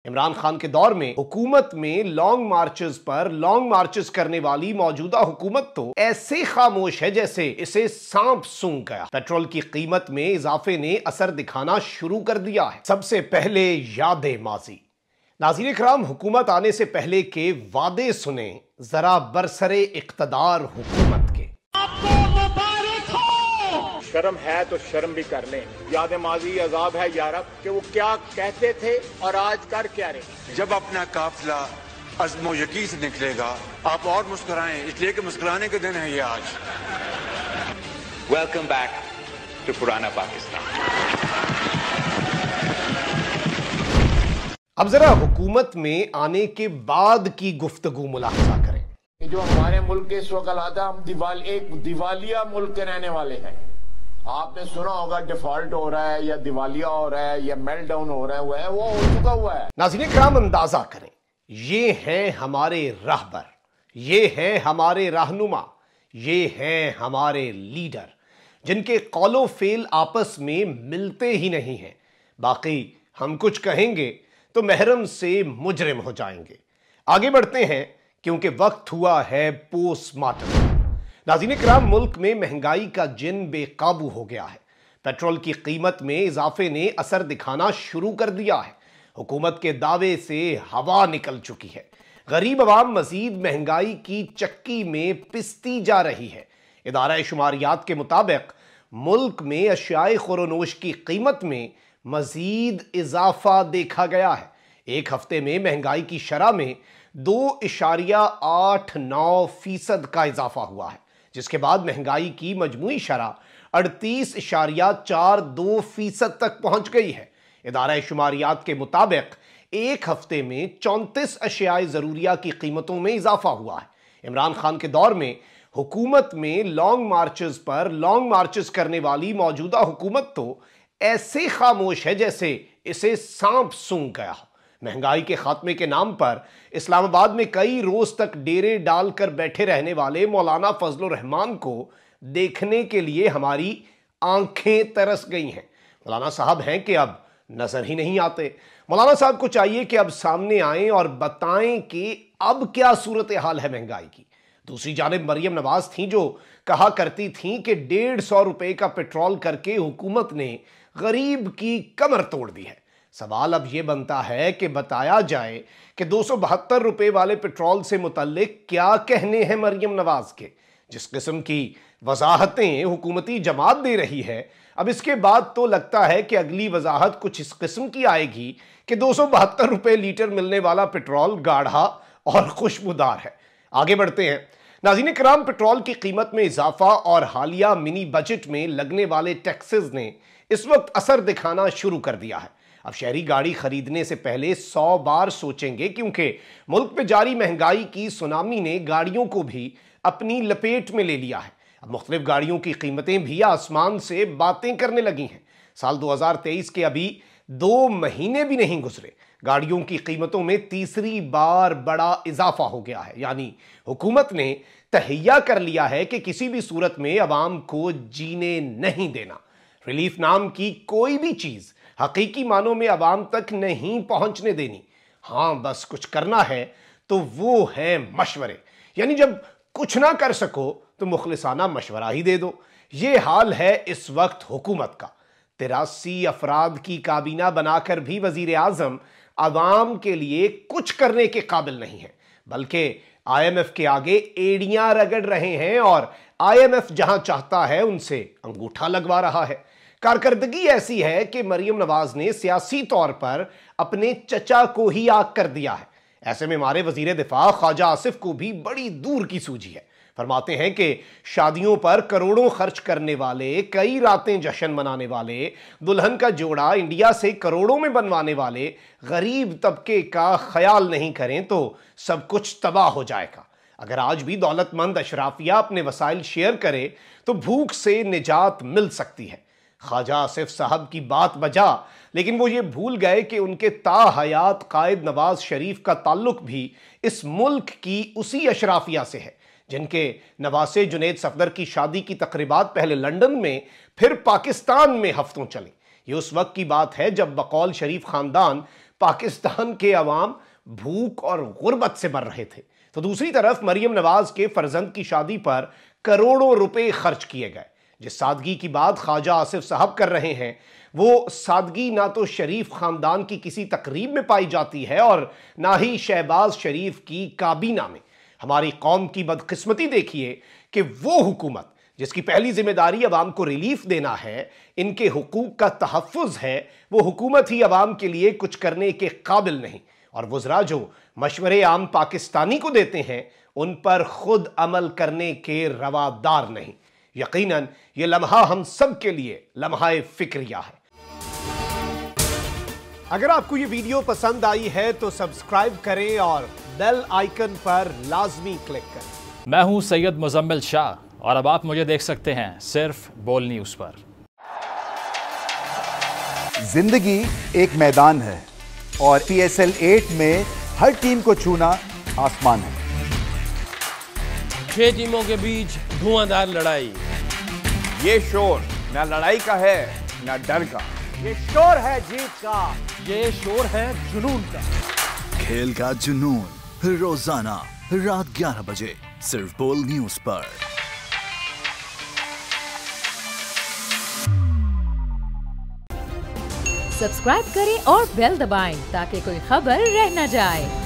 इमरान खान के दौर में हुकूमत में लॉन्ग मार्चेस करने वाली मौजूदा हुकूमत तो ऐसे खामोश है जैसे इसे सांप सूंघ गया। पेट्रोल की कीमत में इजाफे ने असर दिखाना शुरू कर दिया है। सबसे पहले याद माजी। नाज़रीन इकराम, हुकूमत आने से पहले के वादे सुने जरा बरसरे इख्तदार हुकूमत के। शर्म है तो शर्म भी कर लें। याद माजी अजाब है यारब कि वो क्या कहते थे और आज कर क्या रहे। जब अपना काफिला अज़्मो यकीन से निकलेगा आप और मुस्कुराएं, इसलिए कि मुस्कुराने के दिन है ये आज। वेलकम बैक टू पुराना पाकिस्तान। अब जरा हुकूमत में आने के बाद की गुफ्तगू मुलाहजा करें। जो हमारे मुल्क के इस वक्त हालात, हम एक दिवालिया मुल्क के रहने वाले हैं। आपने सुना होगा डिफॉल्ट हो रहा है या दिवालिया हो रहा है या मेल्टडाउन हो रहा है, वो हो चुका हुआ है। नाज़रीन किराम, अंदाजा करें, ये हैं हमारे रहबर, ये हैं हमारे रहनुमा, ये हैं हमारे लीडर, जिनके कौलो फेल आपस में मिलते ही नहीं हैं। बाकी हम कुछ कहेंगे तो महरम से मुजरिम हो जाएंगे। आगे बढ़ते हैं क्योंकि वक्त हुआ है पोस्टमार्टम। नाज़रीन किराम, मुल्क में महंगाई का जिन बेकाबू हो गया है। पेट्रोल की कीमत में इजाफे ने असर दिखाना शुरू कर दिया है। हुकूमत के दावे से हवा निकल चुकी है। गरीब अवाम मजीद महंगाई की चक्की में पिसती जा रही है। इदारा शुमारियात के मुताबिक मुल्क में अशियाए खुरोनोश की कीमत में मजीद इजाफा देखा गया है। एक हफ्ते में महंगाई की शरह में 2.89% का इजाफा हुआ है, जिसके बाद महंगाई की मजमूई शरह 38.42% तक पहुंच गई है। इदारा शुमारियात के मुताबिक एक हफ्ते में 34 अशियाए ज़रूरिया की कीमतों में इजाफा हुआ है। इमरान खान के दौर में हुकूमत में लॉन्ग मार्चेस करने वाली मौजूदा हुकूमत तो ऐसे खामोश है जैसे इसे सांप सूंघ गया हो। महंगाई के खात्मे के नाम पर इस्लामाबाद में कई रोज तक डेरे डालकर बैठे रहने वाले मौलाना फजलुर रहमान को देखने के लिए हमारी आंखें तरस गई हैं। मौलाना साहब हैं कि अब नजर ही नहीं आते। मौलाना साहब को चाहिए कि अब सामने आएं और बताएं कि अब क्या सूरत हाल है महंगाई की। दूसरी जानिब मरियम नवाज थी जो कहा करती थी कि 150 रुपए का पेट्रोल करके हुकूमत ने गरीब की कमर तोड़ दी है। सवाल अब यह बनता है कि बताया जाए कि 272 रुपए वाले पेट्रोल से मुतल्लिक क्या कहने हैं मरियम नवाज के। जिस किस्म की वजाहतें हुकूमती जमात दे रही है, अब इसके बाद तो लगता है कि अगली वजाहत कुछ इस किस्म की आएगी कि 272 रुपए लीटर मिलने वाला पेट्रोल गाढ़ा और खुशबूदार है। आगे बढ़ते हैं। नाज़रीन किराम, पेट्रोल की कीमत में इजाफा और हालिया मिनी बजट में लगने वाले टैक्सेस ने इस वक्त असर दिखाना शुरू कर दिया है। अब शहरी गाड़ी खरीदने से पहले 100 बार सोचेंगे, क्योंकि मुल्क में जारी महंगाई की सुनामी ने गाड़ियों को भी अपनी लपेट में ले लिया है। अब मुख्तलिफ गाड़ियों की कीमतें भी आसमान से बातें करने लगी हैं। साल 2023 के अभी 2 महीने भी नहीं गुजरे, गाड़ियों की कीमतों में तीसरी बार बड़ा इजाफा हो गया है। यानी हुकूमत ने तहैया कर लिया है कि किसी भी सूरत में अवाम को जीने नहीं देना। रिलीफ नाम की कोई भी चीज हकीकी मानों में अवाम तक नहीं पहुंचने देनी। हाँ, बस कुछ करना है तो वो है मशवरे। यानी जब कुछ ना कर सको तो मुखलिसाना मशवरा ही दे दो। ये हाल है इस वक्त हुकूमत का। 83 अफराद की काबीना बनाकर भी वजीर आजम अवाम के लिए कुछ करने के काबिल नहीं है, बल्कि IMF के आगे एड़ियां रगड़ रहे हैं और IMF जहां चाहता है उनसे अंगूठा लगवा रहा है। कारकर्दगी ऐसी है कि मरियम नवाज ने सियासी तौर पर अपने चचा को ही आग कर दिया है। ऐसे में हमारे वजीर दिफा ख्वाजा आसिफ को भी बड़ी दूर की सूझी है। फरमाते हैं कि शादियों पर करोड़ों खर्च करने वाले, कई रातें जश्न मनाने वाले, दुल्हन का जोड़ा इंडिया से करोड़ों में बनवाने वाले गरीब तबके का ख्याल नहीं करें तो सब कुछ तबाह हो जाएगा। अगर आज भी दौलतमंद अशराफिया अपने वसाइल शेयर करे तो भूख से निजात मिल सकती है। ख्वाजा आसिफ साहब की बात बजा, लेकिन वो ये भूल गए कि उनके ताहयात कायद नवाज शरीफ का ताल्लुक भी इस मुल्क की उसी अशराफिया से है जिनके नवासे जुनैद सफदर की शादी की तकरीबात पहले लंदन में फिर पाकिस्तान में हफ्तों चली। ये उस वक्त की बात है जब बकौल शरीफ खानदान पाकिस्तान के अवाम भूख और गुर्बत से मर रहे थे, तो दूसरी तरफ मरियम नवाज के फर्जंद की शादी पर करोड़ों रुपए खर्च किए गए। जिस सादगी की बात ख्वाजा आसिफ साहब कर रहे हैं, वो सादगी ना तो शरीफ खानदान की किसी तकरीब में पाई जाती है और ना ही शहबाज शरीफ की काबीना में। हमारी कौम की बदकिस्मती देखिए कि वो हुकूमत जिसकी पहली जिम्मेदारी अवाम को रिलीफ देना है, इनके हुकूक का तहफ़्फ़ुज़ है, वो हुकूमत ही अवाम के लिए कुछ करने के काबिल नहीं। और वज़रा जो मशवरे आम पाकिस्तानी को देते हैं, उन पर खुद अमल करने के रवादार नहीं। यकीनन ये लम्हा हम सब के लिए लम्हा फिक्रिया है। अगर आपको ये वीडियो पसंद आई है तो सब्सक्राइब करें और बेल आइकन पर लाजमी क्लिक करें। मैं हूं सैयद मुजम्मिल शाह और अब आप मुझे देख सकते हैं सिर्फ बोल न्यूज़ पर। जिंदगी एक मैदान है और PSL 8 में हर टीम को छूना आसमान है। 6 टीमों के बीच धुआंधार लड़ाई। ये शोर ना लड़ाई का है ना डर का, ये शोर है जीत का, ये शोर है जुनून का। खेल का जुनून रोजाना रात 11 बजे सिर्फ बोल न्यूज पर। सब्सक्राइब करें और बेल दबाएं ताकि कोई खबर रह न जाए।